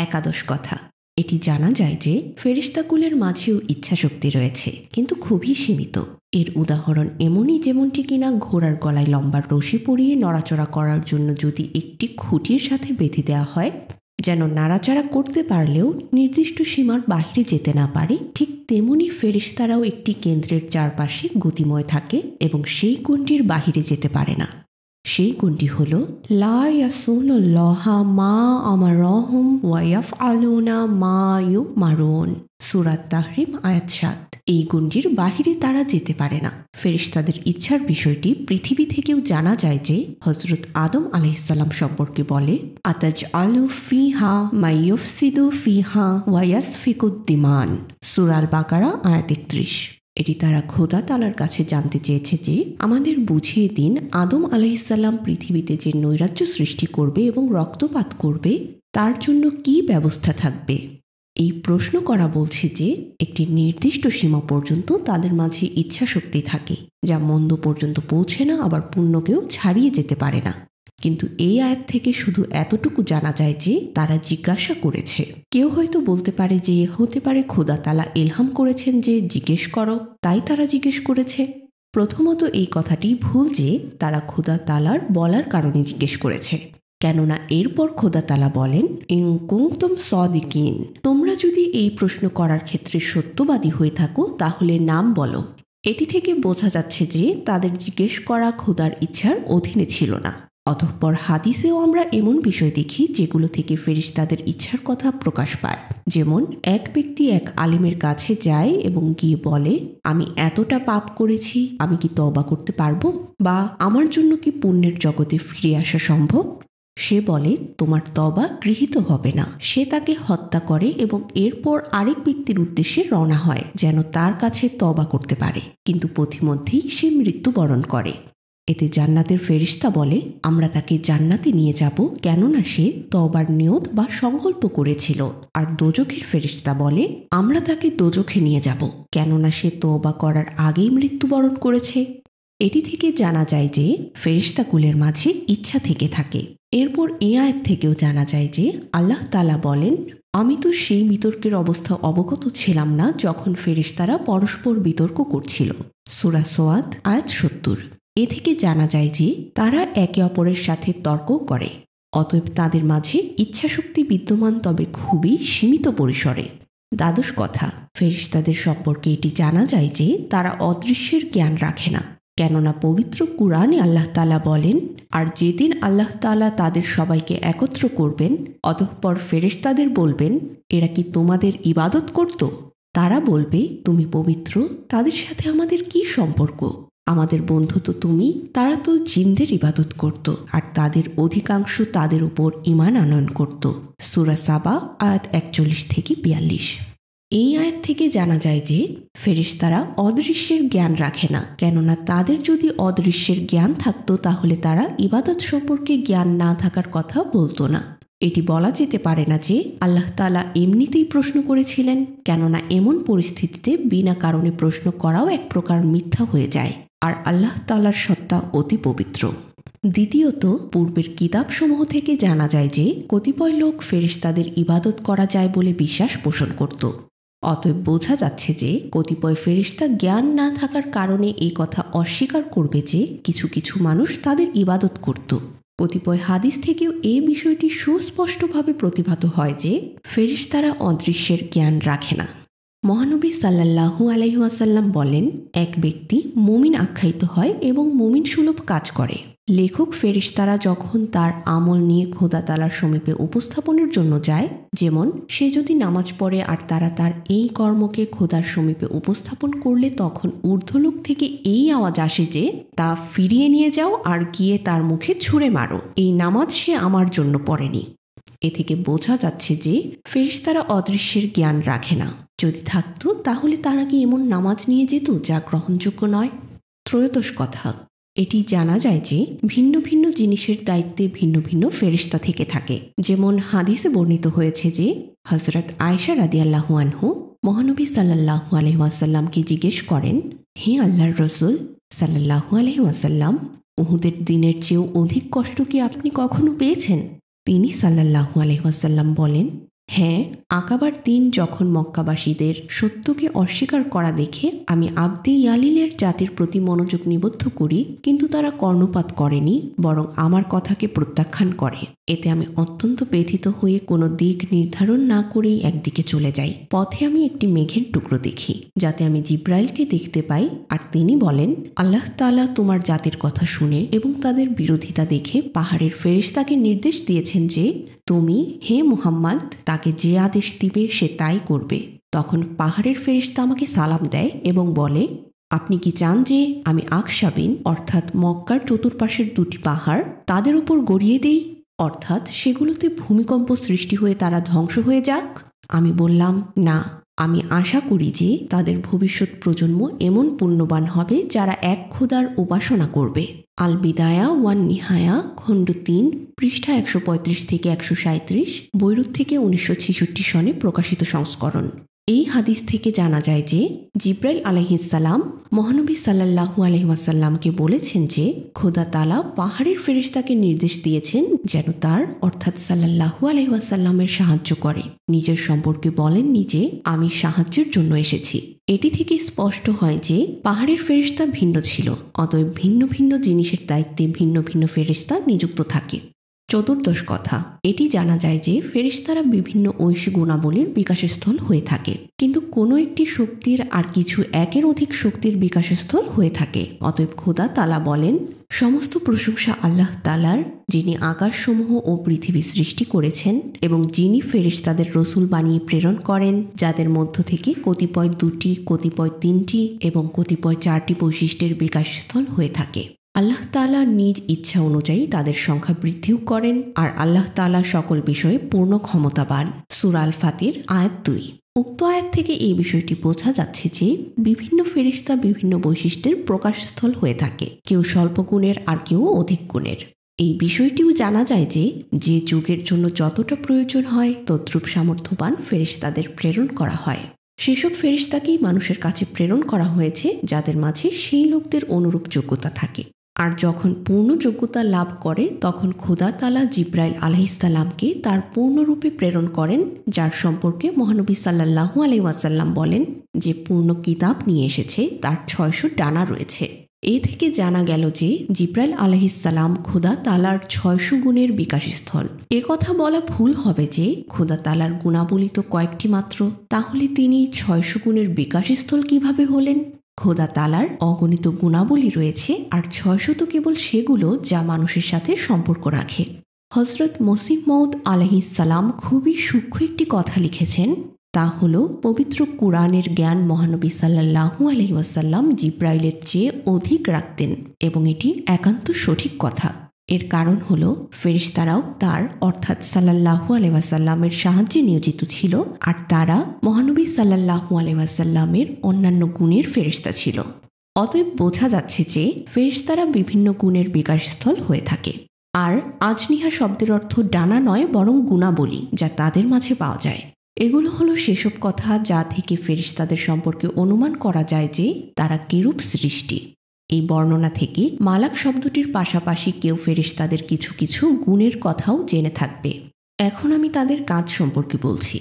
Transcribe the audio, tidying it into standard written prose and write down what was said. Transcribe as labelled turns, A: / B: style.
A: একাদশ কথা, এটি জানা যায় যে ফেরেশতাকুলের মাঝেও ইচ্ছাশক্তি রয়েছে, কিন্তু খুবই সীমিত। এর উদাহরণ এমনই যেমনটি কিনা ঘোড়ার গলায় লম্বা রশি পরিয়ে নড়াচড়া করার জন্য যদি একটি খুঁটির সাথে বেঁধে দেওয়া হয়, যেন নাড়াচাড়া করতে পারলেও নির্দিষ্ট সীমার বাইরে যেতে না পারে, ঠিক তেমনি ফেরেশতারাও একটি কেন্দ্রের চারপাশে গতিময় থাকে এবং সেই কোণটির বাহিরে যেতে পারে না। সেই গুণটি হল লা ইয়াসুনুল্লাহা মা আমারহুম ওয়া ইয়াফআলুনা মা ইউমারুন, সূরা তাহরিম আয়াত ৭। এই গুণটির বাহিরে তারা যেতে পারে না। ফেরেশতাদের ইচ্ছার বিষয়টি পৃথিবী থেকেও জানা যায় যে হযরত আদম আলাইহিস সালাম সম্পর্কে বলে, আতাজআলু ফিহা মা ইউফসিদু ফিহা ওয়া ইয়াসফিকুদ দিমান, সূরা আল বাকারা আয়াত ৩১। এটি তারা খোদা তাআলার কাছে জানতে চেয়েছে যে আমাদের বুঝিয়ে দিন আদম আলাইহিসসালাম পৃথিবীতে যে নৈরাজ্য সৃষ্টি করবে এবং রক্তপাত করবে তার জন্য কি ব্যবস্থা থাকবে। এই প্রশ্ন করা বলছে যে একটি নির্দিষ্ট সীমা পর্যন্ত তাদের মাঝে ইচ্ছা শক্তি থাকে, যা মন্দ পর্যন্ত পৌঁছে না, আবার পুণ্যকেও ছাড়িয়ে যেতে পারে না। কিন্তু এই আয়াত থেকে শুধু এতটুকু জানা যায় যে তারা জিজ্ঞাসা করেছে। কেউ হয়তো বলতে পারে যে হতে পারে খোদা তাআলা ইলহাম করেছেন যে জিজ্ঞেস করো, তাই তারা জিজ্ঞেস করেছে। প্রথমত এই কথাটি ভুল যে তারা খোদা তাআলার বলার কারণে জিজ্ঞেস করেছে, কেননা এরপর খোদা তাআলা বলেন, ইন কুনতুম সাদিকিন, তোমরা যদি এই প্রশ্ন করার ক্ষেত্রে সত্যবাদী হয়ে থাকো তাহলে নাম বলো। এটি থেকে বোঝা যাচ্ছে যে তাদের জিজ্ঞেস করা খোদার ইচ্ছার অধীনে ছিল না। অতঃপর হাদিসেও আমরা এমন বিষয় দেখি যেগুলো থেকে ফেরেশতাদের ইচ্ছার কথা প্রকাশ পায়। যেমন এক ব্যক্তি এক আলিমের কাছে যায় এবং গিয়ে বলে, আমি এতটা পাপ করেছি, আমি কি তওবা করতে পারবো, বা আমার জন্য কি পুণ্যের জগতে ফিরে আসা সম্ভব? সে বলে তোমার তওবা গৃহীত হবে না। সে তাকে হত্যা করে এবং এরপর আরেক ব্যক্তির উদ্দেশ্যে রওনা হয় যেন তার কাছে তওবা করতে পারে, কিন্তু পথিমধ্যেই সে মৃত্যুবরণ করে। এতে জান্নাতের ফেরেশতা বলে, আমরা তাকে জান্নাতে নিয়ে যাব, কেননা সে তওবার নিয়ত বা সংকল্প করেছিল। আর দোজখের ফেরেশতা বলে, আমরা তাকে দোজখে নিয়ে যাব, কেননা সে তওবা করার আগেই মৃত্যুবরণ করেছে। এটি থেকে জানা যায় যে ফেরেশতাকুলের মাঝে ইচ্ছা থেকে থাকে। এরপর এই আয়াত থেকেও জানা যায় যে আল্লাহ তাআলা বলেন, আমি তো সেই বিতর্কের অবস্থা অবগত ছিলাম না যখন ফেরেশতারা পরস্পর বিতর্ক করছিল, সূরা সোয়াদ আয়াত ৭০। এ থেকে জানা যায় যে তারা একে অপরের সাথে তর্ক করে। অতএব তাদের মাঝে ইচ্ছাশক্তি বিদ্যমান, তবে খুবই সীমিত পরিসরে। দ্বাদশ কথা, ফেরেশতাদের সম্পর্কে এটি জানা যায় যে তারা অদৃশ্যের জ্ঞান রাখে না, কেননা পবিত্র কুরআনে আল্লাহ তাআলা বলেন, আর যেদিন আল্লাহ তাআলা তাদের সবাইকে একত্র করবেন, অতঃপর ফেরেশতাদের বলবেন, এরা কি তোমাদের ইবাদত করত? তারা বলবে, তুমি পবিত্র, তাদের সাথে আমাদের কি সম্পর্ক? আমাদের বন্ধু তো তুমি। তারা তো জিনদের ইবাদত করত, আর তাদের অধিকাংশ তাদের উপর ঈমান আনয়ন করত, সূরা সাবা আয়াত ৪১-৪২। এই আয়াত থেকে জানা যায় যে ফেরেশতারা অদৃশ্যের জ্ঞান রাখে না, কেননা তাদের যদি অদৃশ্যের জ্ঞান থাকতো তাহলে তারা ইবাদত সম্পর্কে জ্ঞান না থাকার কথা বলতো না। এটি বলা যেতে পারে না যে আল্লাহ তাআলা এমনিতেই প্রশ্ন করেছিলেন, কেননা এমন পরিস্থিতিতে বিনা কারণে প্রশ্ন করাও এক প্রকার মিথ্যা হয়ে যায়, আর আল্লাহ তাআলার সত্তা অতি পবিত্র। দ্বিতীয়ত, পূর্বের কিতাবসমূহ থেকে জানা যায় যে কতিপয় লোক ফেরেশতাদের ইবাদত করা যায় বলে বিশ্বাস পোষণ করত। অতএব বোঝা যাচ্ছে যে কতিপয় ফেরেশতা জ্ঞান না থাকার কারণে এই কথা অস্বীকার করবে যে কিছু কিছু মানুষ তাদের ইবাদত করত। কতিপয় হাদিস থেকেও এই বিষয়টি সুস্পষ্টভাবে প্রতিভাত হয় যে ফেরেশতারা অদৃশ্যের জ্ঞান রাখে না। মহানবী সাল্লাল্লাহু আলাইহি ওয়াসাল্লাম বলেন, এক ব্যক্তি মুমিন আখ্যায়িত হয় এবং মুমিন সুলভ কাজ করে। লেখক ফেরেশতারা যখন তার আমল নিয়ে খোদা তাআলার সমীপে উপস্থাপনের জন্য যায়, যেমন সে যদি নামাজ পড়ে আর তারা তার এই কর্মকে খোদার সমীপে উপস্থাপন করলে তখন ঊর্ধ্বলোক থেকে এই আওয়াজ আসে যে তা ফিরিয়ে নিয়ে যাও আর গিয়ে তার মুখে ছুঁড়ে মারো, এই নামাজ সে আমার জন্য পড়েনি। এ থেকে বোঝা যাচ্ছে যে ফেরেশতারা অদৃশ্যের জ্ঞান রাখে না। যদি থাকতো তাহলে তারা কি এমন নামাজ নিয়ে যেত যা গ্রহণযোগ্য নয়? ত্রয়োদশ কথা, এটি জানা যায় যে ভিন্ন ভিন্ন জিনিসের দায়িত্বে ভিন্ন ভিন্ন ফেরেশতা থেকে থাকে। যেমন হাদিসে বর্ণিত হয়েছে যে হযরত আয়েশা রাদিয়াল্লাহু আনহু মহানবী সাল্লাল্লাহু আলাইহি ওয়াসাল্লামকে জিজ্ঞেস করেন, হে আল্লাহর রাসূল সাল্লাল্লাহু আলাইহি ওয়াসাল্লাম, উহুদের দিনের চেয়েও অধিক কষ্ট কি আপনি কখনো পেয়েছেন? তিনি সাল্লাল্লাহু আলাইহি ওয়াসাল্লাম বলেন, হ্যাঁ, আকাবার দিন যখন মক্কাবাসীদের সত্যকে অস্বীকার করা দেখে আমি আবদে ইয়ালিলের জাতির প্রতি মনোযোগ নিবদ্ধ করি, কিন্তু তারা কর্ণপাত করেনি, বরং আমার কথাকে প্রত্যাখ্যান করে। এতে আমি অত্যন্ত ব্যথিত হয়ে কোনো দিক নির্ধারণ না করেই একদিকে চলে যাই। পথে আমি একটি মেঘের টুকরো দেখি, যাতে আমি জিব্রাইলকে দেখতে পাই, আর তিনি বলেন, আল্লাহ তাআলা তোমার জাতির কথা শুনে এবং তাদের বিরোধিতা দেখে পাহাড়ের ফেরেশতাকে নির্দেশ দিয়েছেন যে তুমি, হে মুহাম্মদ, তাকে যে আদেশ দিবে সে তাই করবে। তখন পাহাড়ের ফেরেশতা আমাকে সালাম দেয় এবং বলে, আপনি কি চান যে আমি আকসাবিন অর্থাৎ মক্কার চতুর্পাশের দুটি পাহাড় তাদের উপর গড়িয়ে দেই, অর্থাৎ সেগুলোতে ভূমিকম্প সৃষ্টি হয়ে তারা ধ্বংস হয়ে যাক? আমি বললাম, না, আমি আশা করি যে তাদের ভবিষ্যৎ প্রজন্ম এমন পুণ্যবান হবে যারা এক খোদার উপাসনা করবে। আল বিদায়া ওয়ান নিহায়া খণ্ড ৩ পৃষ্ঠা ১৩৫ থেকে ১৩৭, বৈরুত থেকে ১৯৬৬ সনে প্রকাশিত সংস্করণ। এই হাদিস থেকে জানা যায় যে জিব্রাইল আলাইহিসসালাম মহানবী সাল্লাল্লাহু আলাইহি ওয়াসাল্লামকে বলেছেন যে খোদা তাআলা পাহাড়ের ফেরেশতাকে নির্দেশ দিয়েছেন যেন তার অর্থাৎ সাল্লাল্লাহু আলাইহি ওয়াসাল্লামের সাহায্য করে। নিজের সম্পর্কে বলেননি যে আমি সাহায্যের জন্য এসেছি। এটি থেকে স্পষ্ট হয় যে পাহাড়ের ফেরেশতা ভিন্ন ছিল, অতএব ভিন্ন ভিন্ন জিনিসের দায়িত্বে ভিন্ন ভিন্ন ফেরেশতা নিযুক্ত থাকে। চতুর্দশ কথা, এটি জানা যায় যে ফেরেশতারা বিভিন্ন ঐশী গুণাবলীর বিকাশস্থল হয়ে থাকে, কিন্তু কোনো একটি শক্তির আর কিছু একের অধিক শক্তির বিকাশস্থল হয়ে থাকে। অতএব খোদা তাআলা বলেন, সমস্ত প্রশংসা আল্লাহ তাআলার, যিনি আকাশসমূহ ও পৃথিবী সৃষ্টি করেছেন এবং যিনি ফেরেশতাদের রসুল বানিয়ে প্রেরণ করেন, যাদের মধ্য থেকে কতিপয় 2টি, কতিপয় 3টি এবং কতিপয় 4টি বৈশিষ্ট্যের বিকাশস্থল হয়ে থাকে। আল্লাহ তাআলা নিজ ইচ্ছা অনুযায়ী তাদের সংখ্যা বৃদ্ধিও করেন, আর আল্লাহ তাআলা সকল বিষয়ে পূর্ণ ক্ষমতাবান। সূরা আল ফাতির আয়াত 2। উক্ত আয়াত থেকে এই বিষয়টি বোঝা যাচ্ছে যে বিভিন্ন ফেরেশতা বিভিন্ন বৈশিষ্ট্যের প্রকাশস্থল হয়ে থাকে, কেউ স্বল্প গুণের আর কেউ অধিক গুণের। এই বিষয়টিও জানা যায় যে যে যুগের জন্য যতটা প্রয়োজন হয় তদ্রূপ সামর্থ্যবান ফেরেশতাদের প্রেরণ করা হয়। সেসব ফেরেশতাকেই মানুষের কাছে প্রেরণ করা হয়েছে যাদের মাঝে সেই লোকদের অনুরূপ যোগ্যতা থাকে। আর যখন পূর্ণ যোগ্যতা লাভ করে তখন খোদা তাআলা জিব্রাইল আলাইহিসসালামকে তার পূর্ণরূপে প্রেরণ করেন, যার সম্পর্কে মহানবী সাল্লাল্লাহু আলাইহি ওয়াসাল্লাম বলেন যে পূর্ণ কিতাব নিয়ে এসেছে, তার 600 ডানা রয়েছে। এ থেকে জানা গেল যে জিব্রাইল আলাইহিসসালাম খোদা তাআলার 600 গুণের বিকাশস্থল। এ কথা বলা ভুল হবে যে খোদা তাআলার গুণাবলী তো কয়েকটি মাত্র, তাহলে তিনি 600 গুণের বিকাশস্থল কিভাবে হলেন? খোদা তাআলার অগণিত গুণাবলী রয়েছে, আর 600 তো কেবল সেগুলো যা মানুষের সাথে সম্পর্ক রাখে। হযরত মসিহ মাউদ আলাইহিসসালাম খুবই সূক্ষ্ম একটি কথা লিখেছেন, তা হল পবিত্র কুরআনের জ্ঞান মহানবী সাল্লাল্লাহু আলাইহি ওয়াসাল্লাম জিব্রাইলের চেয়ে অধিক রাখতেন, এবং এটি একান্ত সঠিক কথা। এর কারণ হল ফেরেশতারাও তার অর্থাৎ সাল্লাল্লাহু আলাইহি ওয়াসাল্লামের সাহায্যে নিয়োজিত ছিল, আর তারা মহানবী সাল্লাল্লাহু আলাইহি ওয়াসাল্লামের অন্যান্য গুণের ফেরেশতা ছিল। অতএব বোঝা যাচ্ছে যে ফেরেশতারা বিভিন্ন গুণের বিকাশস্থল হয়ে থাকে। আর আজনিহা শব্দের অর্থ ডানা নয়, বরং গুণাবলী যা তাদের মাঝে পাওয়া যায়। এগুলো হলো সেসব কথা যা থেকে ফেরেশতাদের সম্পর্কে অনুমান করা যায় যে তারা কিরূপ সৃষ্টি। এই বর্ণনা থেকে মালাক শব্দটির পাশাপাশি কেউ ফেরেশতাদের কিছু কিছু গুণের কথাও জেনে থাকবে। এখন আমি তাদের কাজ সম্পর্কে বলছি।